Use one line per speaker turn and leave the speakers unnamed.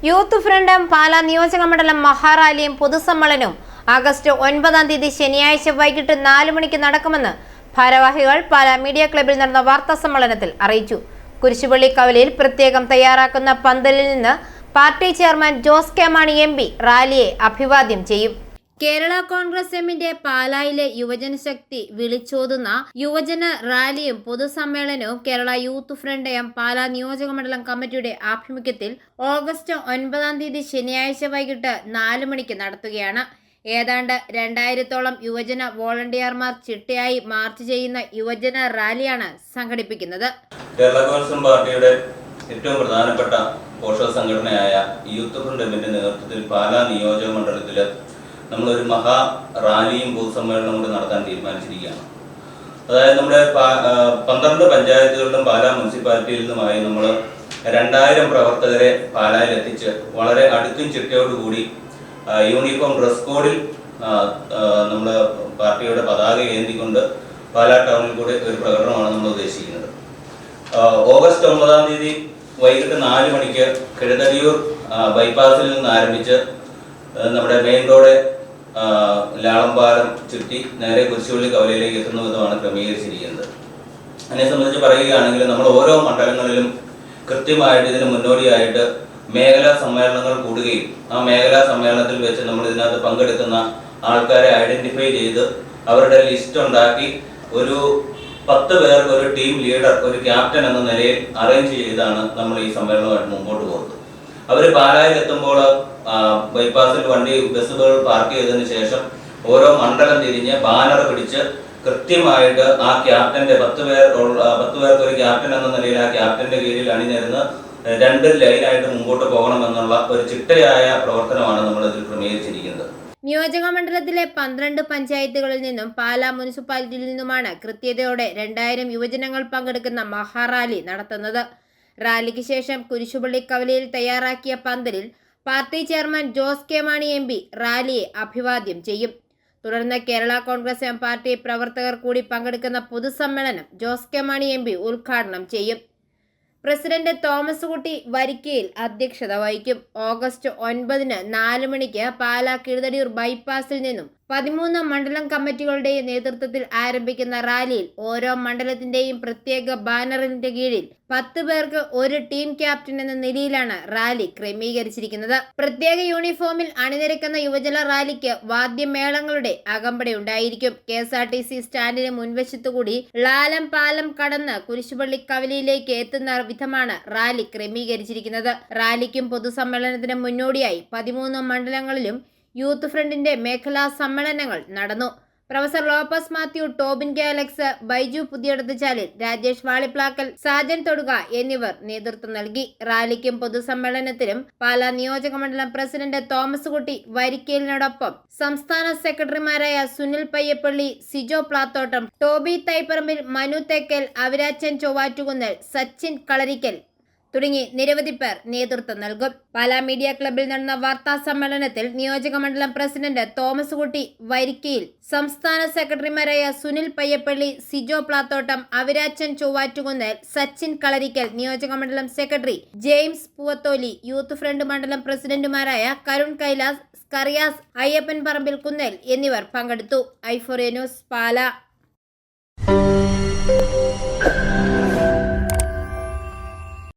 Youth ഫ്രണ്ടും പാലാ നിയോജകമണ്ഡലം മഹാറാലിയും പൊതുസമ്മേളനവും August 9 ശനിയാഴ്ച വൈകിട്ട് 4 മണിക്ക് നടക്കുമെന്ന് ഭാരവാഹികൾ പാലാ മീഡിയ ക്ലബ്ബിൽ നടന്ന വാർത്താ സമ്മേളനത്തിൽ അറിയിച്ചു. കുരിശുപള്ളി കവലയിൽ പ്രത്യേകം തയ്യാറാക്കുന്ന പന്തലിൽ നിന്ന് party chairman Jose K Mani MP റാലിയെ അഭിവാദ്യം ചെയ്യും. കേരള കോൺഗ്രസ് എമ്മിന്റെ പാലായിലെ യുവജനശക്തി വിളിച്ചോതുന്ന യുവജന റാലിയും പൊതുസമ്മേളനവും Kerala youth front M Pala നിയോജകമണ്ഡലം കമ്മിറ്റിയുടെ ആഭിമുഖ്യത്തിൽ ഓഗസ്റ്റ് 9 ശനിയാഴ്ച വൈകിട്ട് 4 മണിക്ക് നടത്തുകയാണ്. ഏതാണ്ട് 2000-ഓളം യുവജന വോളണ്ടിയർമാർ ചിട്ടയായി മാർച്ച് ചെയ്യുന്ന യുവജന റാലിയാണ് സംഘടിപ്പിക്കുന്നത്.
കേരള കോൺഗ്രസ് പാർട്ടിയുടെ ഏറ്റവും പ്രധാനപ്പെട്ട പോഷക സംഘടനയായ യൂത്ത് ഫ്രണ്ട് എമ്മിന്റെ നേതൃത്വത്തിൽ പാലാ നിയോജക മണ്ഡലത്തില് നമ്മളൊരു മഹാ റാലിയും പൊതുസമ്മേളനവും കൂടി നടത്താൻ തീരുമാനിച്ചിരിക്കുകയാണ്. അതായത് നമ്മുടെ 12 പഞ്ചായത്തുകളിലും പാലാ മുനിസിപ്പാലിറ്റിയിൽ നിന്നുമായി നമ്മൾ 2000 പ്രവർത്തകരെ പാലായിൽ എത്തിച്ച് വളരെ അടുക്കും ചിട്ടയോടുകൂടി യൂണിഫോം ഡ്രസ് കോഡിൽ നമ്മൾ പാർട്ടിയുടെ പതാക ഏന്തിക്കൊണ്ട് പാലാ ടൗണിൽ കൂടി ഒരു പ്രകടനമാണ് നമ്മൾ ഉദ്ദേശിക്കുന്നത്. ഓഗസ്റ്റ് 9 വൈകിട്ട് 4 മണിക്ക് കിഴതടിയൂർ ബൈപ്പാസിൽ നിന്ന് ആരംഭിച്ച് നമ്മുടെ മെയിൻ റോഡ് ലാളംപാലം ചുറ്റി നേരെ കുരിശുപള്ളി കവലയിലേക്ക് എത്തുന്ന വിധമാണ് ക്രമീകരിച്ചിരിക്കുന്നത്. അതിനെ സംബന്ധിച്ച് പറയുകയാണെങ്കിൽ നമ്മൾ ഓരോ മണ്ഡലങ്ങളിലും കൃത്യമായിട്ട് ഇതിന് മുന്നോടിയായിട്ട് മേഖലാ സമ്മേളനങ്ങൾ കൂടുകയും ആ മേഖലാ സമ്മേളനത്തിൽ വെച്ച് നമ്മൾ ഇതിനകത്ത് പങ്കെടുക്കുന്ന ആൾക്കാരെ ഐഡന്റിഫൈ ചെയ്ത് അവരുടെ ലിസ്റ്റ് ഉണ്ടാക്കി ഒരു 10 പേർക്ക് ഒരു ടീം ലീഡർ, ഒരു ക്യാപ്റ്റൻ എന്ന നിലയിൽ അറേഞ്ച് ചെയ്താണ് നമ്മൾ ഈ സമ്മേളനമായിട്ട് മുമ്പോട്ട് പോകുന്നത്. അവർ പാലായിൽ എത്തുമ്പോൾ ബൈപ്പാസിൽ ബസ്സുകൾ പാർക്ക് ചെയ്തതിന് ശേഷം ഓരോ മണ്ഡലം തിരിഞ്ഞ് ബാനർ പിടിച്ച് കൃത്യമായിട്ട് ആ ക്യാപ്റ്റന്റെ 10 പേർക്ക് ഒരു ക്യാപ്റ്റൻ എന്ന നിലയിൽ ആ ക്യാപ്റ്റന്റെ കീഴിൽ അണിനിരന്ന് 2 ലൈനായിട്ട് മുമ്പോട്ട് പോകണമെന്നുള്ള ഒരു ചിട്ടയായ പ്രവർത്തനമാണ് നമ്മൾ ഇതിൽ ക്രമീകരിച്ചിരിക്കുന്നത്.
നിയോജക മണ്ഡലത്തിലെ 12 പഞ്ചായത്തുകളിൽ നിന്നും പാലാ മുനിസിപ്പാലിറ്റിയിൽ നിന്നുമാണ് കൃത്യതയോടെ 2000 യുവജനങ്ങൾ പങ്കെടുക്കുന്ന മഹാറാലി നടത്തുന്നത്. റാലിക്ക് ശേഷം കുരിശുപള്ളി കവലയിൽ തയ്യാറാക്കിയ പന്തലിൽ party chairman Jose K Mani MP റാലിയെ അഭിവാദ്യം ചെയ്യും. തുടർന്ന് കേരള കോൺഗ്രസ് എം പാർട്ടി പ്രവർത്തകർ കൂടി പങ്കെടുക്കുന്ന പൊതുസമ്മേളനം ജോസ് കെ മാണി MP ഉദ്ഘാടനം ചെയ്യും. പ്രസിഡന്റ് തോമസ് കുട്ടി വരിക്കയിൽ അധ്യക്ഷത വഹിക്കും. ഓഗസ്റ്റ് 9 4 മണിക്ക് പാലാ കിഴതടിയൂർ ബൈപ്പാസിൽ നിന്നും 13 മണ്ഡലം കമ്മിറ്റികളുടെയും നേതൃത്വത്തിൽ ആരംഭിക്കുന്ന റാലിയിൽ ഓരോ മണ്ഡലത്തിന്റെയും പ്രത്യേക ബാനറിന്റെ കീഴിൽ 10 പേർക്ക് ഒരു ടീം ക്യാപ്റ്റൻ എന്ന നിലയിലാണ് റാലി ക്രമീകരിച്ചിരിക്കുന്നത്. പ്രത്യേക യൂണിഫോമിൽ അണിനിരക്കുന്ന യുവജന റാലിക്ക് വാദ്യമേളങ്ങളുടെ അകമ്പടി ഉണ്ടായിരിക്കും. KSRTC സ്റ്റാൻഡിന് മുൻവശത്തുകൂടി ലാലം പാലം കടന്ന് കുരിശുപള്ളി കവലയിലേക്ക് എത്തുന്ന വിധമാണ് റാലി ക്രമീകരിച്ചിരിക്കുന്നത്. റാലിക്കും പൊതുസമ്മേളനത്തിനും മുന്നോടിയായി 13 മണ്ഡലങ്ങളിലും യൂത്ത് ഫ്രണ്ടിന്റെ മേഖലാ സമ്മേളനങ്ങൾ നടന്നു. പ്രൊഫസർ ലോപ്പസ് മാത്യു, ടോബിൻ കെ അലക്സ്, ബൈജു പുതിയടത്തുചാലിൽ, രാജേഷ് വാളിപ്ലാക്കൽ, സാജൻ തൊടുക എന്നിവർ നേതൃത്വം നൽകി. റാലിക്കും പൊതുസമ്മേളനത്തിലും പാലാ നിയോജകമണ്ഡലം പ്രസിഡന്റ് തോമസ് കുട്ടി വരിക്കലിനോടൊപ്പം സംസ്ഥാന സെക്രട്ടറിമാരായ സുനിൽ പയ്യപ്പള്ളി, സിജോ പ്ലാത്തോട്ടം, ടോബി തൈപ്പറമ്പിൽ, മനു തെക്കൽ, അവിരാച്ചൻ ചൊവ്വാറ്റുകുന്നൽ, സച്ചിൻ കളരിക്കൽ തുടങ്ങി നിരവധി പേർ നേതൃത്വം നൽകും. പാലാ മീഡിയ ക്ലബ്ബിൽ നടന്ന വാർത്താ സമ്മേളനത്തിൽ നിയോജകമണ്ഡലം പ്രസിഡന്റ് തോമസ് കുട്ടി വരിക്കയിൽ, സംസ്ഥാന സെക്രട്ടറിമാരായ സുനിൽ പയ്യപ്പള്ളി, സിജോ പ്ലാത്തോട്ടം, അവിരാച്ചൻ ചൊവ്വാറ്റുകുന്നൽ, സച്ചിൻ കളരിക്കൽ, നിയോജകമണ്ഡലം secretary James Poovatholi, youth front മണ്ഡലം പ്രസിഡന്റുമാരായ കരുൺ കൈലാസ്, സ്കറിയാസ്, അയ്യപ്പൻ പറമ്പിൽ കുന്നേൽ എന്നിവർ പങ്കെടുത്തു. i4A news Pala.